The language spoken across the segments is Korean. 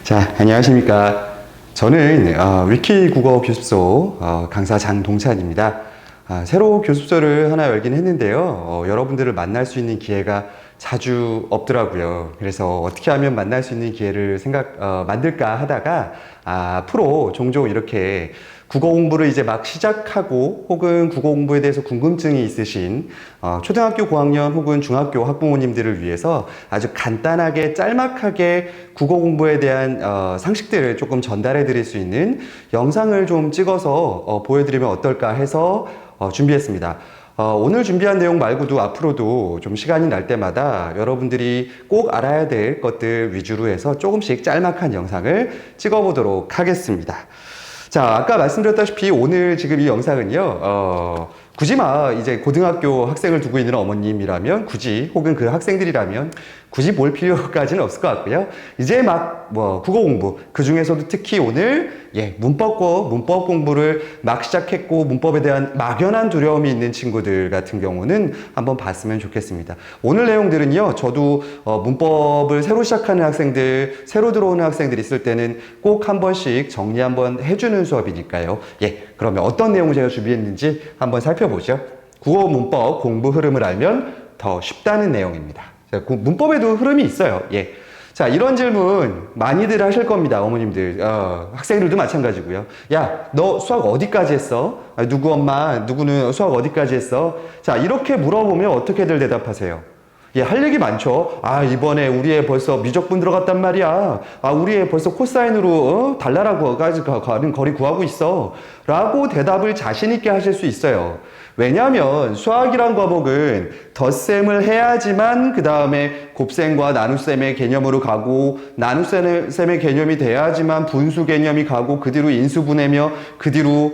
자, 안녕하십니까. 저는 위키 국어 교습소 강사 장동찬입니다. 새로 교습소를 하나 열긴 했는데요. 여러분들을 만날 수 있는 기회가 자주 없더라고요. 그래서 어떻게 하면 만날 수 있는 기회를 만들까 하다가 앞으로 종종 이렇게 국어 공부를 이제 막 시작하고 혹은 국어 공부에 대해서 궁금증이 있으신 초등학교 고학년 혹은 중학교 학부모님들을 위해서 아주 간단하게 짤막하게 국어 공부에 대한 상식들을 조금 전달해 드릴 수 있는 영상을 좀 찍어서 보여드리면 어떨까 해서 준비했습니다. 오늘 준비한 내용 말고도 앞으로도 좀 시간이 날 때마다 여러분들이 꼭 알아야 될 것들 위주로 해서 조금씩 짤막한 영상을 찍어보도록 하겠습니다. 자, 아까 말씀드렸다시피 오늘 지금 이 영상은요, 굳이 이제 고등학교 학생을 두고 있는 어머님이라면 혹은 그 학생들이라면 굳이 볼 필요까지는 없을 것 같고요. 이제 국어 공부, 그 중에서도 특히 오늘, 문법 공부를 막 시작했고, 문법에 대한 막연한 두려움이 있는 친구들 같은 경우는 한번 봤으면 좋겠습니다. 오늘 내용들은요, 저도 문법을 새로 시작하는 학생들, 새로 들어오는 학생들이 있을 때는 꼭 한 번씩 정리 한번 해주는 수업이니까요. 그러면 어떤 내용을 제가 준비했는지 한번 살펴보죠. 국어 문법 공부 흐름을 알면 더 쉽다는 내용입니다. 문법에도 흐름이 있어요. 자, 이런 질문 많이들 하실 겁니다. 어머님들, 학생들도 마찬가지고요. 야, 너 수학 어디까지 했어? 누구 엄마, 누구는 수학 어디까지 했어? 자, 이렇게 물어보면 어떻게들 대답하세요? 할 얘기 많죠. 이번에 우리 애 벌써 미적분 들어갔단 말이야. 우리 애 벌써 코사인으로 달나라까지 가는 거리 구하고 있어. 라고 대답을 자신있게 하실 수 있어요. 왜냐하면 수학이란 과목은 덧셈을 해야지만 그 다음에 곱셈과 나눗셈의 개념으로 가고, 나눗셈의 개념이 돼야지만 분수 개념이 가고, 그 뒤로 인수분해며, 그 뒤로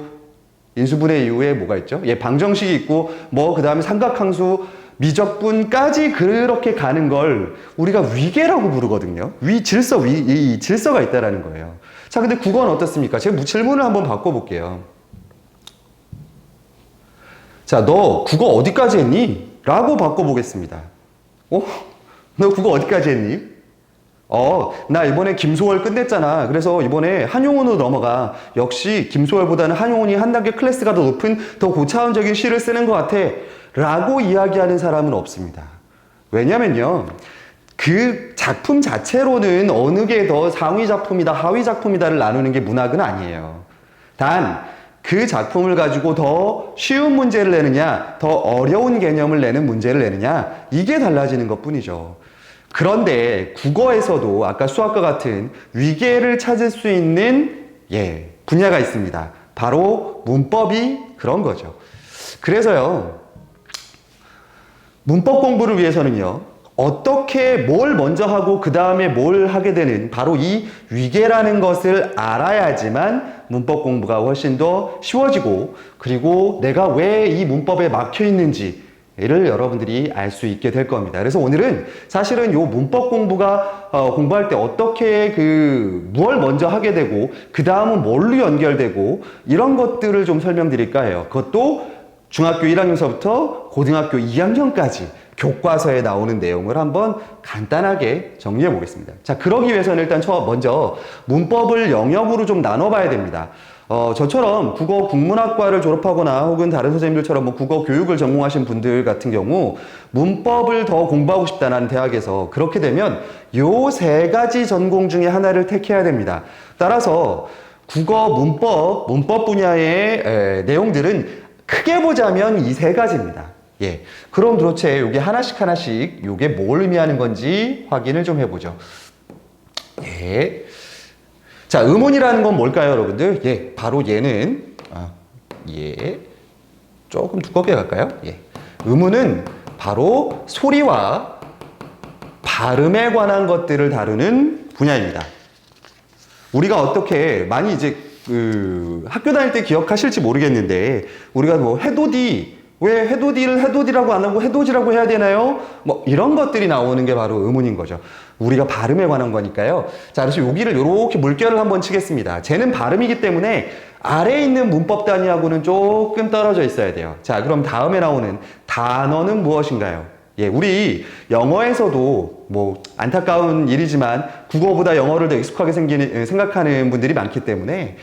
인수분해 이후에 뭐가 있죠? 방정식이 있고, 그 다음에 삼각함수, 미적분까지 그렇게 가는 걸 우리가 위계라고 부르거든요. 이 질서가 있다라는 거예요. 자, 근데 국어는 어떻습니까? 제가 질문을 한번 바꿔볼게요. 자, 너 국어 어디까지 했니? 라고 바꿔보겠습니다. 너 국어 어디까지 했니? 나 이번에 김소월 끝냈잖아. 그래서 이번에 한용운으로 넘어가. 역시 김소월보다는 한용운이 한 단계 클래스가 더 높은 더 고차원적인 시를 쓰는 것 같아. 라고 이야기하는 사람은 없습니다. 왜냐면요, 그 작품 자체로는 어느 게 더 상위 작품이다, 하위 작품이다를 나누는 게 문학은 아니에요. 단, 그 작품을 가지고 더 쉬운 문제를 내느냐, 더 어려운 개념을 내는 문제를 내느냐, 이게 달라지는 것 뿐이죠. 그런데 국어에서도 아까 수학과 같은 위계를 찾을 수 있는 분야가 있습니다. 바로 문법이 그런 거죠. 그래서요, 문법 공부를 위해서는요, 어떻게 뭘 먼저 하고 그 다음에 뭘 하게 되는 바로 이 위계라는 것을 알아야지만 문법 공부가 훨씬 더 쉬워지고, 그리고 내가 왜 이 문법에 막혀 있는지를 여러분들이 알 수 있게 될 겁니다. 그래서 오늘은 사실은 요 문법 공부가 공부할 때 어떻게 뭘 먼저 하게 되고 그 다음은 뭘로 연결되고 이런 것들을 좀 설명드릴까 해요. 그것도 중학교 1학년서부터 고등학교 2학년까지 교과서에 나오는 내용을 한번 간단하게 정리해 보겠습니다. 자, 그러기 위해서는 일단 먼저 문법을 영역으로 좀 나눠봐야 됩니다. 저처럼 국어 국문학과를 졸업하거나 혹은 다른 선생님들처럼 국어 교육을 전공하신 분들 같은 경우 문법을 더 공부하고 싶다는 대학에서 그렇게 되면 요 세 가지 전공 중에 하나를 택해야 됩니다. 따라서 국어 문법 분야의 내용들은 크게 보자면 이 세 가지입니다. 그럼 도대체 요게 하나씩 요게 뭘 의미하는 건지 확인을 좀 해보죠. 자, 음운이라는 건 뭘까요, 여러분들? 바로 얘는 조금 두껍게 갈까요? 음운은 바로 소리와 발음에 관한 것들을 다루는 분야입니다. 우리가 어떻게 많이 이제 학교 다닐 때 기억하실지 모르겠는데, 우리가 왜 해돋이를 해돋이라고 안 하고 해돋이라고 해야 되나요? 이런 것들이 나오는 게 바로 음운인 거죠. 우리가 발음에 관한 거니까요. 자, 그래서 여기를 이렇게 물결을 한번 치겠습니다. 쟤는 발음이기 때문에 아래에 있는 문법 단위하고는 조금 떨어져 있어야 돼요. 자, 그럼 다음에 나오는 단어는 무엇인가요? 예, 우리 영어에서도 뭐 안타까운 일이지만 국어보다 영어를 더 익숙하게 생각하는 분들이 많기 때문에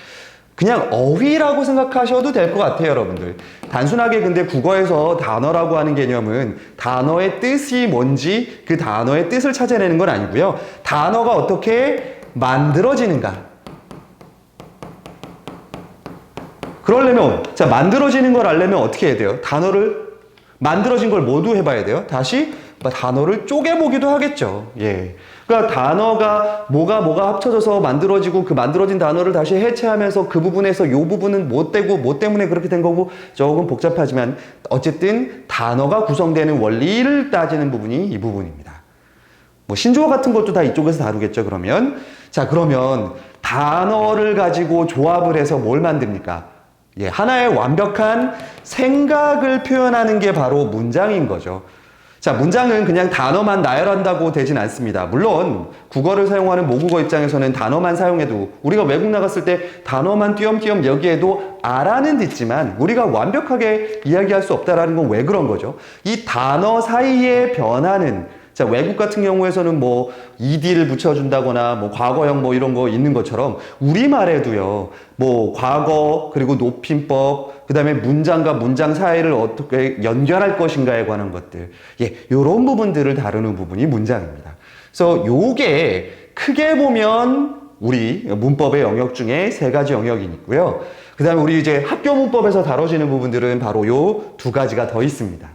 그냥 어휘라고 생각하셔도 될 것 같아요, 여러분들. 단순하게 근데 국어에서 단어라고 하는 개념은 단어의 뜻이 뭔지 그 단어의 뜻을 찾아내는 건 아니고요. 단어가 어떻게 만들어지는가. 그러려면, 자, 만들어지는 걸 알려면 어떻게 해야 돼요? 단어를, 만들어진 걸 모두 해봐야 돼요. 다시 단어를 쪼개보기도 하겠죠. 예. 그러니까 단어가 뭐가 합쳐져서 만들어지고 그 만들어진 단어를 다시 해체하면서 그 부분에서 요 부분은 뭐 되고 뭐 때문에 그렇게 된 거고 조금 복잡하지만 어쨌든 단어가 구성되는 원리를 따지는 부분이 이 부분입니다. 뭐 신조어 같은 것도 다 이쪽에서 다루겠죠, 그러면. 자, 그러면 단어를 가지고 조합을 해서 뭘 만듭니까? 예, 하나의 완벽한 생각을 표현하는 게 바로 문장인 거죠. 자, 문장은 그냥 단어만 나열한다고 되진 않습니다. 물론 국어를 사용하는 모국어 입장에서는 단어만 사용해도 우리가 외국 나갔을 때 단어만 띄엄띄엄 여기에도 아라는 있지만 우리가 완벽하게 이야기할 수 없다라는 건 왜 그런 거죠? 이 단어 사이에 변하는, 자, 외국 같은 경우에서는 뭐 ed를 붙여준다거나 뭐 과거형 뭐 이런 거 있는 것처럼 우리말에도요, 뭐 과거 그리고 높임법, 그 다음에 문장과 문장 사이를 어떻게 연결할 것인가에 관한 것들, 예, 요런 부분들을 다루는 부분이 문장입니다. 그래서 요게 크게 보면 우리 문법의 영역 중에 세 가지 영역이 있고요. 그 다음에 우리 이제 학교 문법에서 다뤄지는 부분들은 바로 요 두 가지가 더 있습니다.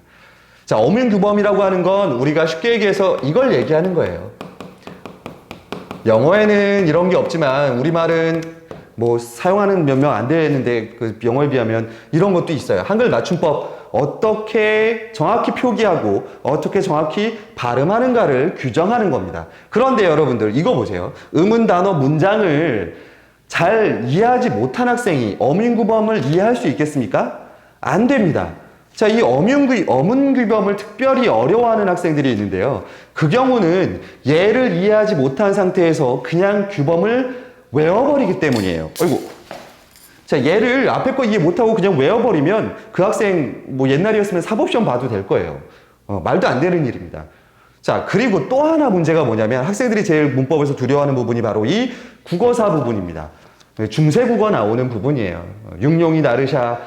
자, 어민규범이라고 하는 건 우리가 쉽게 얘기해서 이걸 얘기하는 거예요. 영어에는 이런 게 없지만 우리말은 뭐 사용하는 몇 명 안 되는데 그 영어에 비하면 이런 것도 있어요. 한글 맞춤법 어떻게 정확히 표기하고 어떻게 정확히 발음하는가를 규정하는 겁니다. 그런데 여러분들 이거 보세요. 의문 단어 문장을 잘 이해하지 못한 학생이 어민규범을 이해할 수 있겠습니까? 안 됩니다. 자, 이 어문규범을 특별히 어려워하는 학생들이 있는데요. 그 경우는 얘를 이해하지 못한 상태에서 그냥 규범을 외워버리기 때문이에요. 어이구. 자, 얘를 앞에 거 이해 못하고 그냥 외워버리면 그 학생 뭐 옛날이었으면 사법시험 봐도 될 거예요. 말도 안 되는 일입니다. 자, 그리고 또 하나 문제가 뭐냐면 학생들이 제일 문법에서 두려워하는 부분이 바로 이 국어사 부분입니다. 중세국어 나오는 부분이에요. 육룡이 나르샤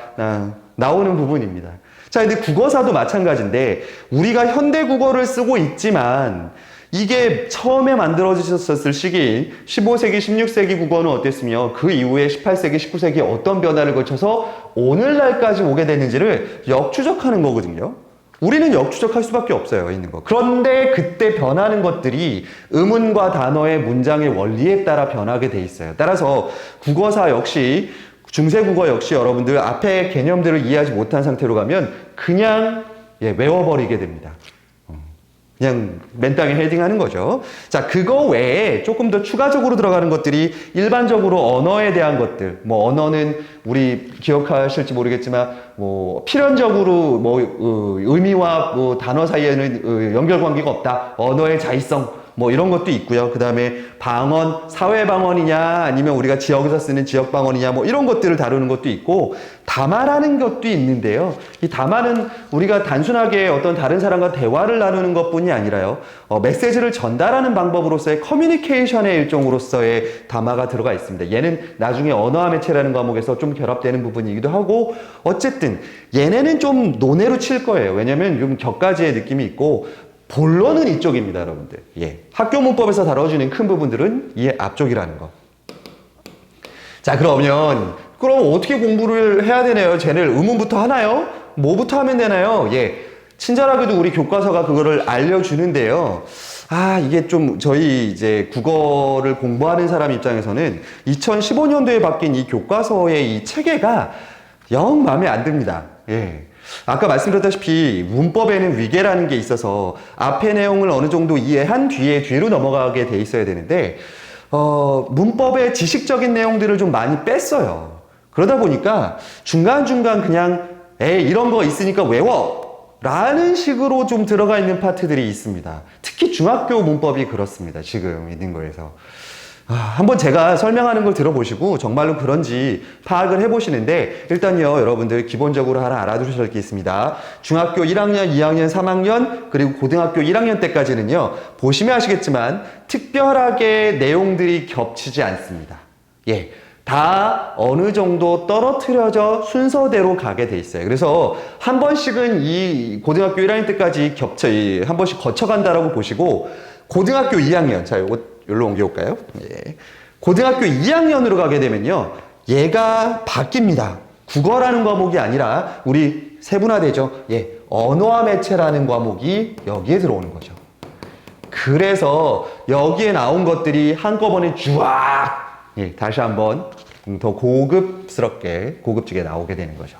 나오는 부분입니다. 자, 근데 국어사도 마찬가지인데 우리가 현대국어를 쓰고 있지만 이게 처음에 만들어졌을 시기인 15세기, 16세기 국어는 어땠으며 그 이후에 18세기, 19세기 어떤 변화를 거쳐서 오늘날까지 오게 되는지를 역추적하는 거거든요. 우리는 역추적할 수밖에 없어요, 있는 거. 그런데 그때 변하는 것들이 의문과 단어의 문장의 원리에 따라 변하게 돼 있어요. 따라서 국어사 역시 중세국어 역시 여러분들 앞에 개념들을 이해하지 못한 상태로 가면 그냥 외워버리게 됩니다. 그냥 맨땅에 헤딩하는 거죠. 자, 그거 외에 조금 더 추가적으로 들어가는 것들이 일반적으로 언어에 대한 것들. 뭐 언어는 우리 기억하실지 모르겠지만 뭐 필연적으로 뭐 의미와 뭐 단어 사이에는 연결관계가 없다. 언어의 자의성. 뭐 이런 것도 있고요. 그 다음에 방언, 사회 방언이냐 아니면 우리가 지역에서 쓰는 지역 방언이냐 뭐 이런 것들을 다루는 것도 있고 담화라는 것도 있는데요. 이 담화는 우리가 단순하게 어떤 다른 사람과 대화를 나누는 것뿐이 아니라요. 메시지를 전달하는 방법으로서의 커뮤니케이션의 일종으로서의 담화가 들어가 있습니다. 얘는 나중에 언어와 매체라는 과목에서 좀 결합되는 부분이기도 하고 어쨌든 얘네는 좀 논외로 칠 거예요. 왜냐면 좀 격가지의 느낌이 있고 본론은 이쪽입니다, 여러분들. 예. 학교 문법에서 다뤄지는 큰 부분들은 이 앞쪽이라는 거. 자, 그럼 어떻게 공부를 해야 되나요? 쟤를 의문부터 하나요? 뭐부터 하면 되나요? 예. 친절하게도 우리 교과서가 그거를 알려주는데요. 이게 좀 저희 이제 국어를 공부하는 사람 입장에서는 2015년도에 바뀐 이 교과서의 이 체계가 영 마음에 안 듭니다. 예. 아까 말씀드렸다시피 문법에는 위계라는 게 있어서 앞의 내용을 어느 정도 이해한 뒤에 뒤로 넘어가게 돼 있어야 되는데 문법의 지식적인 내용들을 좀 많이 뺐어요. 그러다 보니까 중간중간 그냥 이런 거 있으니까 외워! 라는 식으로 좀 들어가 있는 파트들이 있습니다. 특히 중학교 문법이 그렇습니다. 지금 있는 거에서. 한번 제가 설명하는 걸 들어보시고 정말로 그런지 파악을 해보시는데 일단요 여러분들 기본적으로 하나 알아두셔야 할 게 있습니다. 중학교 1학년, 2학년, 3학년 그리고 고등학교 1학년 때까지는요 보시면 아시겠지만 특별하게 내용들이 겹치지 않습니다. 예, 다 어느 정도 떨어뜨려져 순서대로 가게 돼 있어요. 그래서 한 번씩은 이 고등학교 1학년 때까지 한 번씩 거쳐간다라고 보시고 고등학교 2학년, 자 요거 여기로 옮겨올까요? 예. 고등학교 2학년으로 가게 되면요 얘가 바뀝니다. 국어라는 과목이 아니라 우리 세분화되죠. 예, 언어와 매체라는 과목이 여기에 들어오는 거죠. 그래서 여기에 나온 것들이 한꺼번에 쫙 다시 한번 더 고급스럽게 고급지게 나오게 되는 거죠.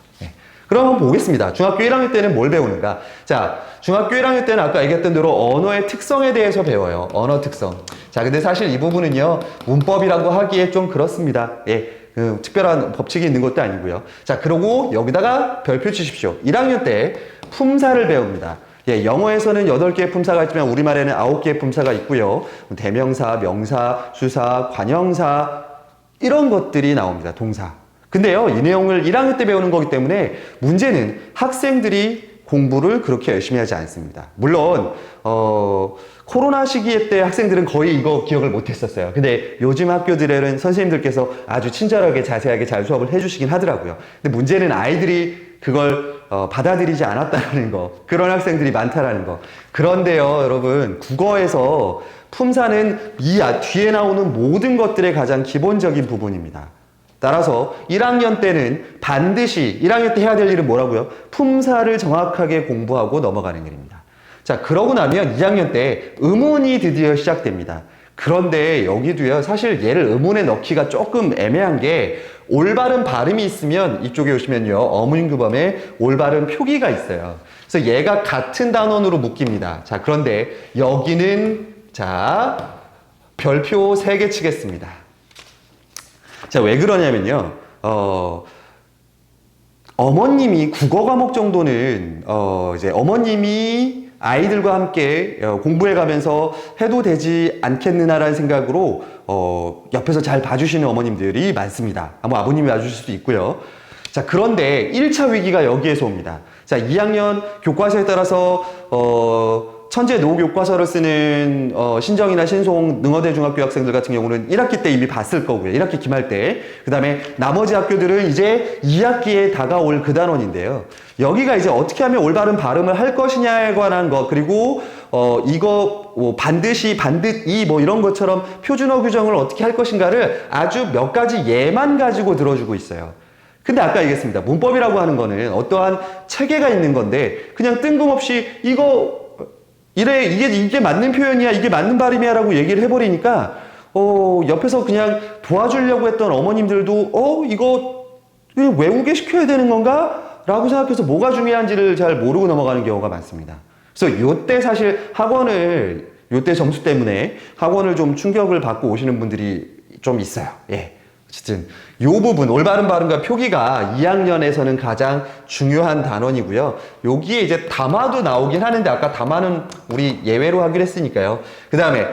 그럼 한번 보겠습니다. 중학교 1학년 때는 뭘 배우는가? 자, 중학교 1학년 때는 아까 얘기했던 대로 언어의 특성에 대해서 배워요. 언어 특성. 자, 근데 사실 이 부분은요, 문법이라고 하기에 좀 그렇습니다. 예, 특별한 법칙이 있는 것도 아니고요. 자, 그러고 여기다가 별표 치십시오. 1학년 때 품사를 배웁니다. 예, 영어에서는 8개의 품사가 있지만 우리말에는 9개의 품사가 있고요. 대명사, 명사, 수사, 관형사, 이런 것들이 나옵니다. 동사. 근데요, 이 내용을 1학년 때 배우는 거기 때문에 문제는 학생들이 공부를 그렇게 열심히 하지 않습니다. 물론 코로나 시기에 때 학생들은 거의 이거 기억을 못 했었어요. 근데 요즘 학교들에는 선생님들께서 아주 친절하게 자세하게 잘 수업을 해주시긴 하더라고요. 근데 문제는 아이들이 그걸 받아들이지 않았다는 거, 그런 학생들이 많다라는 거. 그런데요, 여러분, 국어에서 품사는 이 뒤에 나오는 모든 것들의 가장 기본적인 부분입니다. 따라서 1학년 때는 반드시 1학년 때 해야 될 일은 뭐라고요? 품사를 정확하게 공부하고 넘어가는 일입니다. 자, 그러고 나면 2학년 때 의문이 드디어 시작됩니다. 그런데 여기도요, 사실 얘를 의문에 넣기가 조금 애매한 게 올바른 발음이 있으면 이쪽에 오시면요, 어문인규범에 올바른 표기가 있어요. 그래서 얘가 같은 단원으로 묶입니다. 자, 그런데 여기는 자, 별표 3개 치겠습니다. 자, 왜 그러냐면요, 어머님이 국어 과목 정도는, 이제 어머님이 아이들과 함께 공부해 가면서 해도 되지 않겠느냐라는 생각으로, 옆에서 잘 봐주시는 어머님들이 많습니다. 뭐 아버님이 봐주실 수도 있고요. 자, 그런데 1차 위기가 여기에서 옵니다. 자, 2학년 교과서에 따라서, 천재 노 교과서를 쓰는 신정이나 신송 능어대 중학교 학생들 같은 경우는 1학기 때 이미 봤을 거고요. 1학기 기말 때. 그 다음에 나머지 학교들은 이제 2학기에 다가올 그 단원인데요. 여기가 이제 어떻게 하면 올바른 발음을 할 것이냐에 관한 것, 그리고 이거 반드시 뭐 이런 것처럼 표준어 규정을 어떻게 할 것인가를 아주 몇 가지 예만 가지고 들어주고 있어요. 근데 아까 얘기했습니다. 문법이라고 하는 거는 어떠한 체계가 있는 건데 그냥 뜬금없이 이게 맞는 표현이야, 이게 맞는 발음이야 라고 얘기를 해버리니까 옆에서 그냥 도와주려고 했던 어머님들도 이거 외우게 시켜야 되는 건가? 라고 생각해서 뭐가 중요한지를 잘 모르고 넘어가는 경우가 많습니다. 그래서 요때 사실 요때 점수 때문에 학원을 좀 충격을 받고 오시는 분들이 좀 있어요. 예. 어쨌든 이 부분 올바른 발음과 표기가 2학년에서는 가장 중요한 단원이고요. 여기에 이제 담화도 나오긴 하는데 아까 담화는 우리 예외로 하기로 했으니까요. 그 다음에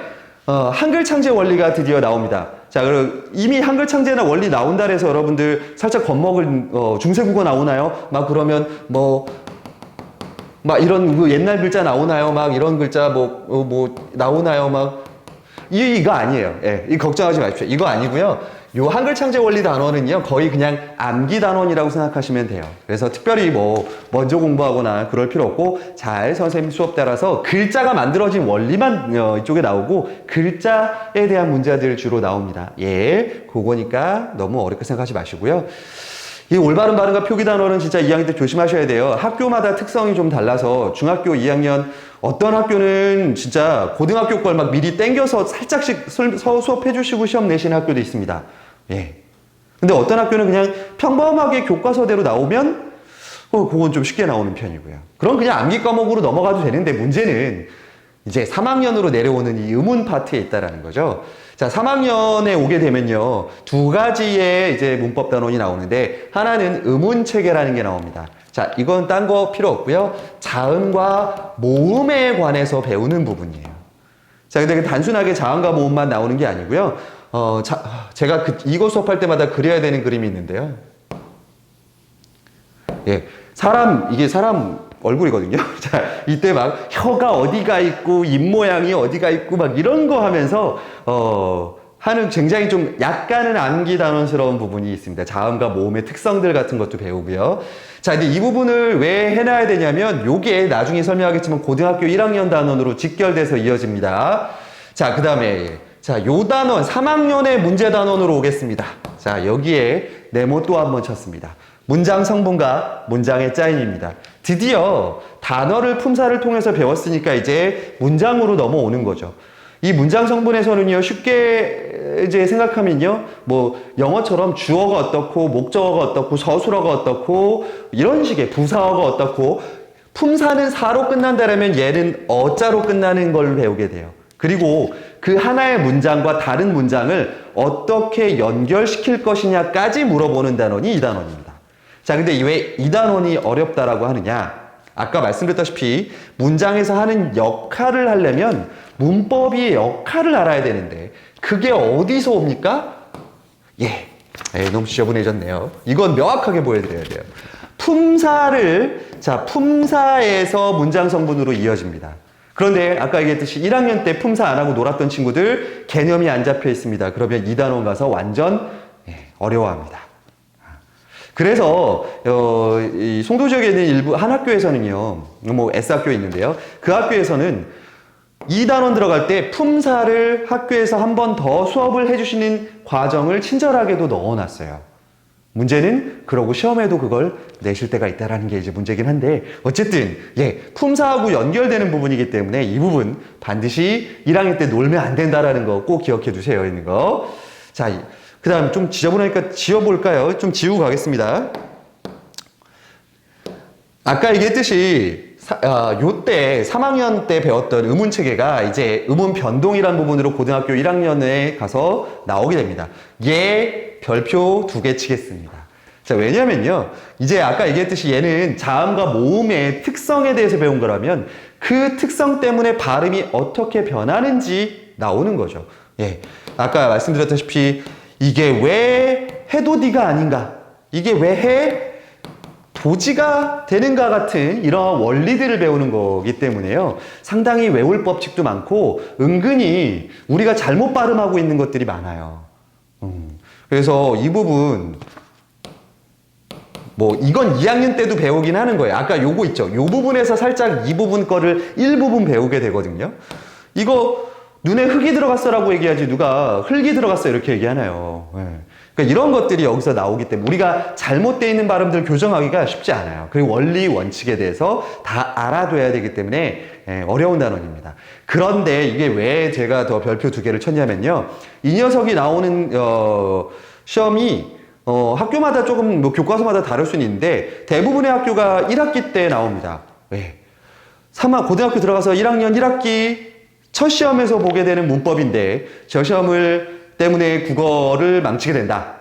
한글 창제 원리가 드디어 나옵니다. 자, 그리고 이미 한글 창제나 원리 나온다 해서 여러분들 살짝 겁먹을 중세국어 나오나요? 막 그러면 막 이런 옛날 글자 나오나요? 막 이런 글자 뭐 나오나요? 막 이거 아니에요. 예, 이 걱정하지 마십시오. 이거 아니고요. 요 한글 창제 원리 단원은요, 거의 그냥 암기 단원이라고 생각하시면 돼요. 그래서 특별히 먼저 공부하거나 그럴 필요 없고, 잘 선생님 수업 따라서 글자가 만들어진 원리만 이쪽에 나오고, 글자에 대한 문제들 주로 나옵니다. 예, 그거니까 너무 어렵게 생각하지 마시고요. 이 올바른 발음과 표기 단원은 진짜 2학년 때 조심하셔야 돼요. 학교마다 특성이 좀 달라서 중학교 2학년 어떤 학교는 진짜 고등학교 걸 막 미리 땡겨서 살짝씩 수업해 주시고 시험 내시는 학교도 있습니다. 예. 근데 어떤 학교는 그냥 평범하게 교과서대로 나오면 그건 좀 쉽게 나오는 편이고요. 그럼 그냥 암기 과목으로 넘어가도 되는데 문제는 이제 3학년으로 내려오는 이 의문 파트에 있다라는 거죠. 자, 3학년에 오게 되면요, 2가지의 이제 문법 단원이 나오는데 하나는 의문 체계라는 게 나옵니다. 자, 이건 딴 거 필요 없고요. 자음과 모음에 관해서 배우는 부분이에요. 자, 근데 단순하게 자음과 모음만 나오는 게 아니고요. 제가 이거 수업할 때마다 그려야 되는 그림이 있는데요. 예, 이게 사람 얼굴이거든요. 자, 이때 막 혀가 어디가 있고, 입 모양이 어디가 있고, 막 이런 거 하면서, 하는 굉장히 좀 약간은 암기단원스러운 부분이 있습니다. 자음과 모음의 특성들 같은 것도 배우고요. 자, 근데 이 부분을 왜 해놔야 되냐면, 요게 나중에 설명하겠지만 고등학교 1학년 단원으로 직결돼서 이어집니다. 자, 그 다음에, 자, 요 단원, 3학년의 문제 단원으로 오겠습니다. 자, 여기에 네모 또 한 번 쳤습니다. 문장 성분과 문장의 짜임입니다. 드디어 단어를 품사를 통해서 배웠으니까 이제 문장으로 넘어오는 거죠. 이 문장 성분에서는요, 쉽게 이제 생각하면요, 뭐, 영어처럼 주어가 어떻고, 목적어가 어떻고, 서술어가 어떻고, 이런 식의 부사어가 어떻고, 품사는 사로 끝난다라면 얘는 어자로 끝나는 걸 배우게 돼요. 그리고 그 하나의 문장과 다른 문장을 어떻게 연결시킬 것이냐까지 물어보는 단원이 이 단원입니다. 자, 근데 왜 이 단원이 어렵다라고 하느냐? 아까 말씀드렸다시피 문장에서 하는 역할을 하려면 문법이 역할을 알아야 되는데 그게 어디서 옵니까? 너무 지저분해졌네요. 이건 명확하게 보여드려야 돼요. 품사에서 문장 성분으로 이어집니다. 그런데 아까 얘기했듯이 1학년 때 품사 안 하고 놀았던 친구들 개념이 안 잡혀 있습니다. 그러면 이 단원 가서 완전 어려워합니다. 그래서 이 송도 지역에 있는 일부 한 학교에서는요, 뭐 S학교에 있는데요, 그 학교에서는 이 단원 들어갈 때 품사를 학교에서 한 번 더 수업을 해주시는 과정을 친절하게도 넣어놨어요. 문제는 그러고 시험에도 그걸 내실 때가 있다라는 게 이제 문제긴 한데, 어쨌든 품사하고 연결되는 부분이기 때문에 이 부분 반드시 1학년 때 놀면 안 된다라는 거 꼭 기억해 두세요. 있는 거. 자, 그 다음 좀 지저분하니까 지워볼까요? 좀 지우고 가겠습니다. 아까 얘기했듯이 요때 3학년 때 배웠던 의문 체계가 이제 의문 변동이라는 부분으로 고등학교 1학년에 가서 나오게 됩니다. 별표 2개 치겠습니다. 자, 왜냐면요, 이제 아까 얘기했듯이 얘는 자음과 모음의 특성에 대해서 배운 거라면 그 특성 때문에 발음이 어떻게 변하는지 나오는 거죠. 아까 말씀드렸다시피 이게 왜 해도디가 아닌가? 이게 왜 해? 도지가 되는가 같은 이런 원리들을 배우는 거기 때문에요. 상당히 외울 법칙도 많고 은근히 우리가 잘못 발음하고 있는 것들이 많아요. 그래서 이 부분 뭐 이건 2학년 때도 배우긴 하는 거예요. 아까 요거 있죠. 요 부분에서 살짝 이 부분 거를 일부분 배우게 되거든요. 이거 눈에 흙이 들어갔어라고 얘기하지 누가 흙이 들어갔어 이렇게 얘기하나요. 그러니까 이런 것들이 여기서 나오기 때문에 우리가 잘못되어 있는 발음들을 교정하기가 쉽지 않아요. 그리고 원리 원칙에 대해서 다 알아둬야 되기 때문에 어려운 단원입니다. 그런데 이게 왜 제가 더 별표 2개를 쳤냐면요, 이 녀석이 나오는 시험이 학교마다 조금 뭐 교과서마다 다를 수는 있는데 대부분의 학교가 1학기 때 나옵니다. 고등학교 들어가서 1학년 1학기 첫 시험에서 보게 되는 문법인데 저 시험을 때문에 국어를 망치게 된다.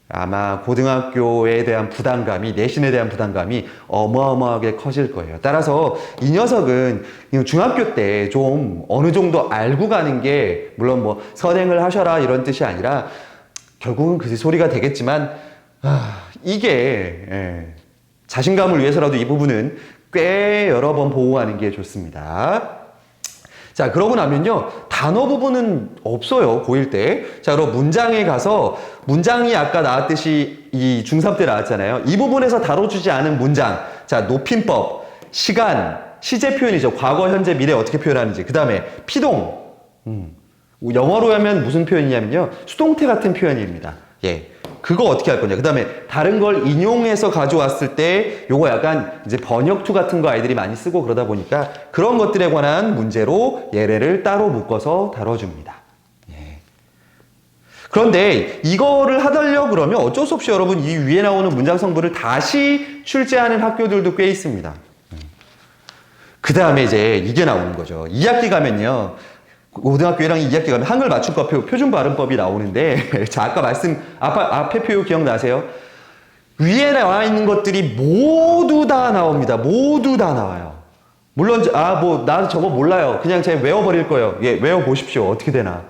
아마 고등학교에 대한 부담감이, 내신에 대한 부담감이 어마어마하게 커질 거예요. 따라서 이 녀석은 중학교 때 좀 어느 정도 알고 가는 게, 물론 뭐 선행을 하셔라 이런 뜻이 아니라 결국은 그 소리가 되겠지만, 이게 자신감을 위해서라도 이 부분은 꽤 여러 번 보호하는 게 좋습니다. 자, 그러고 나면요, 단어 부분은 없어요, 고1 때. 자, 그럼 문장에 가서, 문장이 아까 나왔듯이 이 중3 때 나왔잖아요. 이 부분에서 다뤄주지 않은 문장. 자, 높임법, 시간, 시제 표현이죠. 과거, 현재, 미래 어떻게 표현하는지. 그 다음에 피동. 영어로 하면 무슨 표현이냐면요, 수동태 같은 표현입니다. 그거 어떻게 할 거냐. 그 다음에 다른 걸 인용해서 가져왔을 때 요거 약간 이제 번역투 같은 거 아이들이 많이 쓰고 그러다 보니까 그런 것들에 관한 문제로 예래를 따로 묶어서 다뤄줍니다. 그런데 이거를 하달려 그러면 어쩔 수 없이 여러분 이 위에 나오는 문장 성분을 다시 출제하는 학교들도 꽤 있습니다. 그 다음에 이제 이게 나오는 거죠. 2학기 가면요, 고등학교 1학년 2학기 가면 한글 맞춤법 표준 발음법이 나오는데, 자, 아까 앞에 표 기억나세요? 위에 나와 있는 것들이 모두 다 나옵니다. 모두 다 나와요. 물론, 나 저거 몰라요. 그냥 제가 외워버릴 거예요. 외워보십시오. 어떻게 되나.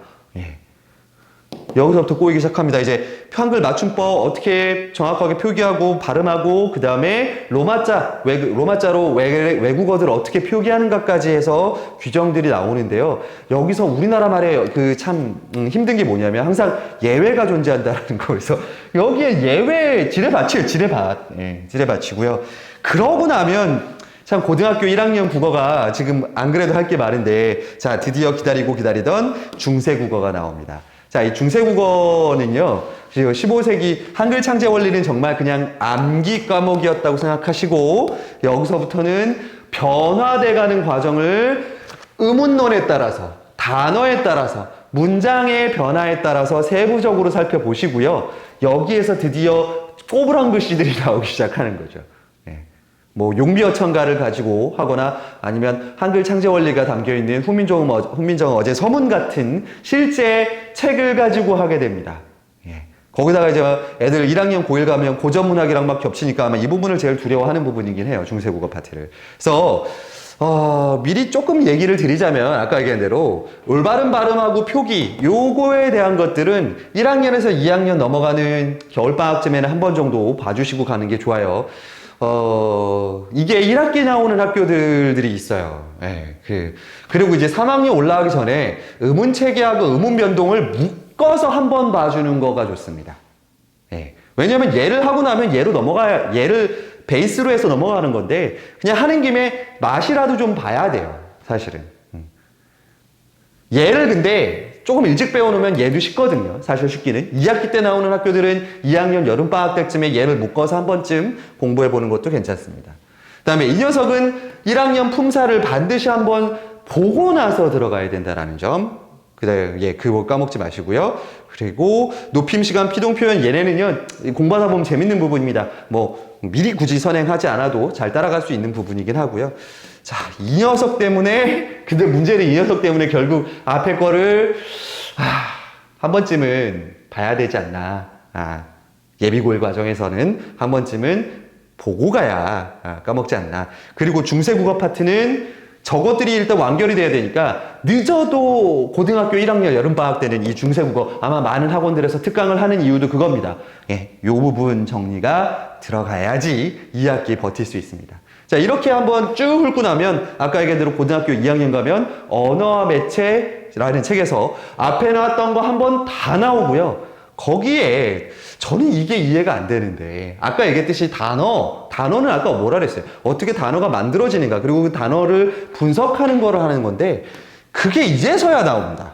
여기서부터 꼬이기 시작합니다. 이제 한글 맞춤법 어떻게 정확하게 표기하고 발음하고 그 다음에 로마자로 외국어들을 어떻게 표기하는가까지 해서 규정들이 나오는데요. 여기서 우리나라 말에 그 참 힘든 게 뭐냐면 항상 예외가 존재한다는 거. 그래서 여기에 예외 지뢰밭이에요. 지뢰밭. 예, 지뢰밭이고요. 그러고 나면 참 고등학교 1학년 국어가 지금 안 그래도 할 게 많은데 자 드디어 기다리던 중세국어가 나옵니다. 자, 이 중세국어는요 15세기 한글 창제 원리는 정말 그냥 암기 과목이었다고 생각하시고 여기서부터는 변화돼가는 과정을 의문론에 따라서 단어에 따라서 문장의 변화에 따라서 세부적으로 살펴보시고요. 여기에서 드디어 꼬부랑 글씨들이 나오기 시작하는 거죠. 뭐 용비어천가를 가지고 하거나 아니면 한글 창제 원리가 담겨있는 훈민정 어제 서문 같은 실제 책을 가지고 하게 됩니다. 예. 거기다가 이제 애들 1학년 고1 가면 고전문학이랑 막 겹치니까 아마 이 부분을 제일 두려워하는 부분이긴 해요. 중세국어 파트를. 그래서 미리 조금 얘기를 드리자면 아까 얘기한 대로 올바른 발음하고 표기 요거에 대한 것들은 1학년에서 2학년 넘어가는 겨울방학쯤에는 한 번 정도 봐주시고 가는 게 좋아요. 이게 1학기 나오는 학교들이 있어요. 예, 그리고 이제 3학년 올라가기 전에 의문 체계하고 의문 변동을 묶어서 한번 봐주는 거가 좋습니다. 예, 왜냐면 얘를 하고 나면 얘를 베이스로 해서 넘어가는 건데, 그냥 하는 김에 맛이라도 좀 봐야 돼요, 사실은. 얘를 근데 조금 일찍 배워놓으면 얘도 쉽거든요. 사실 쉽기는. 2학기 때 나오는 학교들은 2학년 여름방학 때쯤에 얘를 묶어서 한 번쯤 공부해보는 것도 괜찮습니다. 그 다음에 이 녀석은 1학년 품사를 반드시 한번 보고 나서 들어가야 된다는 점. 그 다음에 그거 까먹지 마시고요. 그리고 높임시간, 피동표현 얘네는요 공부하다 보면 재밌는 부분입니다. 뭐 미리 굳이 선행하지 않아도 잘 따라갈 수 있는 부분이긴 하고요. 자, 이 녀석 때문에, 근데 문제는 이 녀석 때문에 결국 앞에 거를 한 번쯤은 봐야 되지 않나. 예비고일 과정에서는 한 번쯤은 보고 가야 까먹지 않나. 그리고 중세국어 파트는 저것들이 일단 완결이 돼야 되니까 늦어도 고등학교 1학년 여름방학 때는 이 중세국어 아마 많은 학원들에서 특강을 하는 이유도 그겁니다. 예, 요 부분 정리가 들어가야지 2학기 버틸 수 있습니다. 자, 이렇게 한번 쭉 훑고 나면 아까 얘기한 대로 고등학교 2학년 가면 언어와 매체라는 책에서 앞에 나왔던 거 한번 다 나오고요. 거기에 저는 이게 이해가 안 되는데 아까 얘기했듯이 단어는 아까 뭐라 그랬어요? 어떻게 단어가 만들어지는가, 그리고 그 단어를 분석하는 거를 하는 건데 그게 이제서야 나옵니다.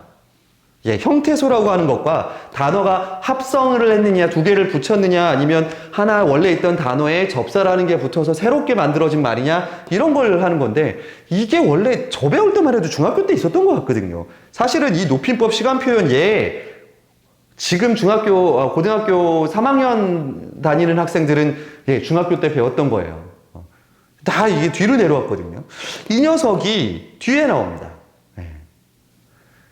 예, 형태소라고 하는 것과 단어가 합성을 했느냐, 두 개를 붙였느냐, 아니면 하나 원래 있던 단어에 접사라는 게 붙어서 새롭게 만들어진 말이냐, 이런 걸 하는 건데 이게 원래 저 배울 때만 해도 중학교 때 있었던 것 같거든요. 사실은 이 높임법 시간표현 지금 고등학교 3학년 다니는 학생들은 중학교 때 배웠던 거예요. 다 이게 뒤로 내려왔거든요. 이 녀석이 뒤에 나옵니다.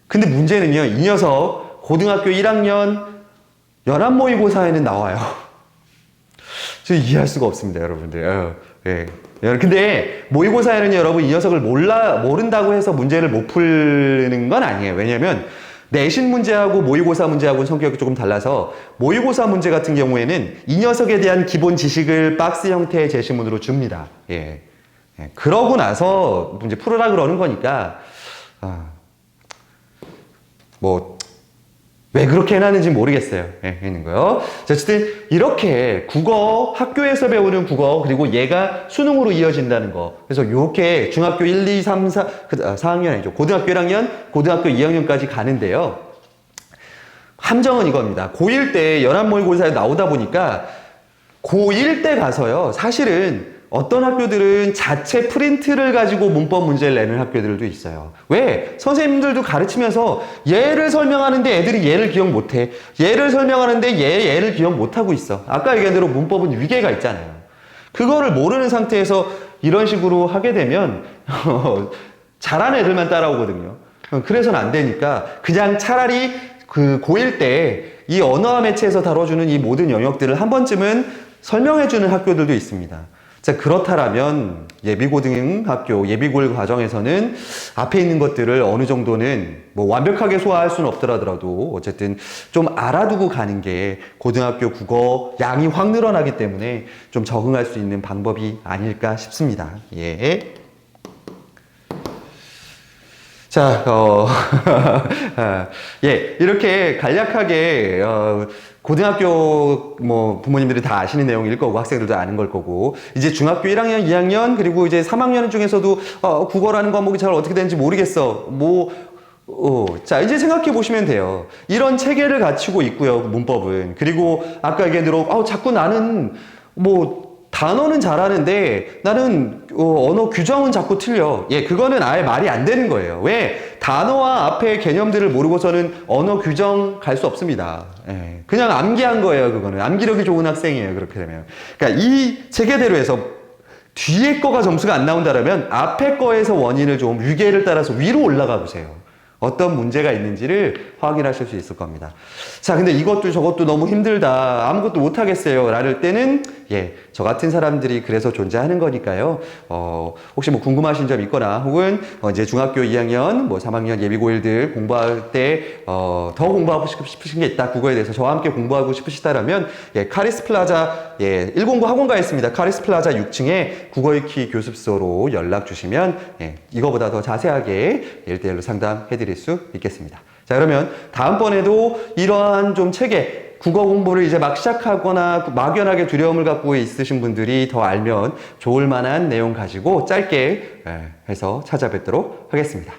근데 문제는요, 이 녀석 고등학교 1학년 연합모의고사에는 나와요. 저 이해할 수가 없습니다, 여러분들. 근데 모의고사에는 여러분 이 녀석을 모른다고 해서 문제를 못 푸는 건 아니에요. 왜냐면 내신 문제하고 모의고사 문제하고는 성격이 조금 달라서 모의고사 문제 같은 경우에는 이 녀석에 대한 기본 지식을 박스 형태의 제시문으로 줍니다. 그러고 나서 문제 풀으라 그러는 거니까 왜 그렇게 해놨는지 모르겠어요. 있는 거요. 어쨌든 이렇게 국어, 학교에서 배우는 국어, 그리고 얘가 수능으로 이어진다는 거. 그래서 이렇게 중학교 1, 2, 3, 4학년 아니죠. 고등학교 1학년, 고등학교 2학년까지 가는데요. 함정은 이겁니다. 고1 때 연합모의고사에 나오다 보니까 고1 때 가서요. 사실은 어떤 학교들은 자체 프린트를 가지고 문법 문제를 내는 학교들도 있어요. 왜? 선생님들도 가르치면서 얘를 설명하는데 애들이 얘를 기억 못해. 얘를 설명하는데 얘를 기억 못하고 있어. 아까 얘기한 대로 문법은 위계가 있잖아요. 그거를 모르는 상태에서 이런 식으로 하게 되면 잘하는 애들만 따라오거든요. 그래서는 안 되니까 그냥 차라리 그 고1 때 이 언어와 매체에서 다뤄주는 이 모든 영역들을 한 번쯤은 설명해주는 학교들도 있습니다. 자, 그렇다라면 예비고등학교, 예비고일 과정에서는 앞에 있는 것들을 어느 정도는 뭐 완벽하게 소화할 수는 없더라도 어쨌든 좀 알아두고 가는 게 고등학교 국어 양이 확 늘어나기 때문에 좀 적응할 수 있는 방법이 아닐까 싶습니다. 예. 자, 예, 이렇게 간략하게, 고등학교 뭐 부모님들이 다 아시는 내용일 거고 학생들도 아는 걸 거고 이제 중학교 1학년, 2학년 그리고 이제 3학년 중에서도 국어라는 과목이 잘 어떻게 되는지 모르겠어. 자, 이제 생각해 보시면 돼요. 이런 체계를 갖추고 있고요, 문법은. 그리고 아까 얘기한 대로 자꾸 나는 단어는 잘하는데 나는 언어 규정은 자꾸 틀려. 예, 그거는 아예 말이 안 되는 거예요. 왜? 단어와 앞에 개념들을 모르고서는 언어 규정 갈 수 없습니다. 예, 그냥 암기한 거예요, 그거는. 암기력이 좋은 학생이에요, 그렇게 되면. 그러니까 이 체계대로 해서 뒤에 거가 점수가 안 나온다면 앞에 거에서 원인을 좀 위계를 따라서 위로 올라가 보세요. 어떤 문제가 있는지를 확인하실 수 있을 겁니다. 자, 근데 이것도 저것도 너무 힘들다. 아무것도 못하겠어요. 라를 때는, 저 같은 사람들이 그래서 존재하는 거니까요. 혹시 뭐 궁금하신 점 있거나, 혹은, 이제 중학교 2학년, 3학년 예비고일들 공부할 때, 더 공부하고 싶으신 게 있다. 국어에 대해서 저와 함께 공부하고 싶으시다라면, 카리스 플라자, 109 학원가에 있습니다. 카리스 플라자 6층에 국어익히 교습소로 연락 주시면, 이거보다 더 자세하게 1대1로 상담해 드릴 수 있겠습니다. 자, 그러면 다음번에도 이러한 좀 체계, 국어 공부를 이제 막 시작하거나 막연하게 두려움을 갖고 있으신 분들이 더 알면 좋을 만한 내용 가지고 짧게 해서 찾아뵙도록 하겠습니다.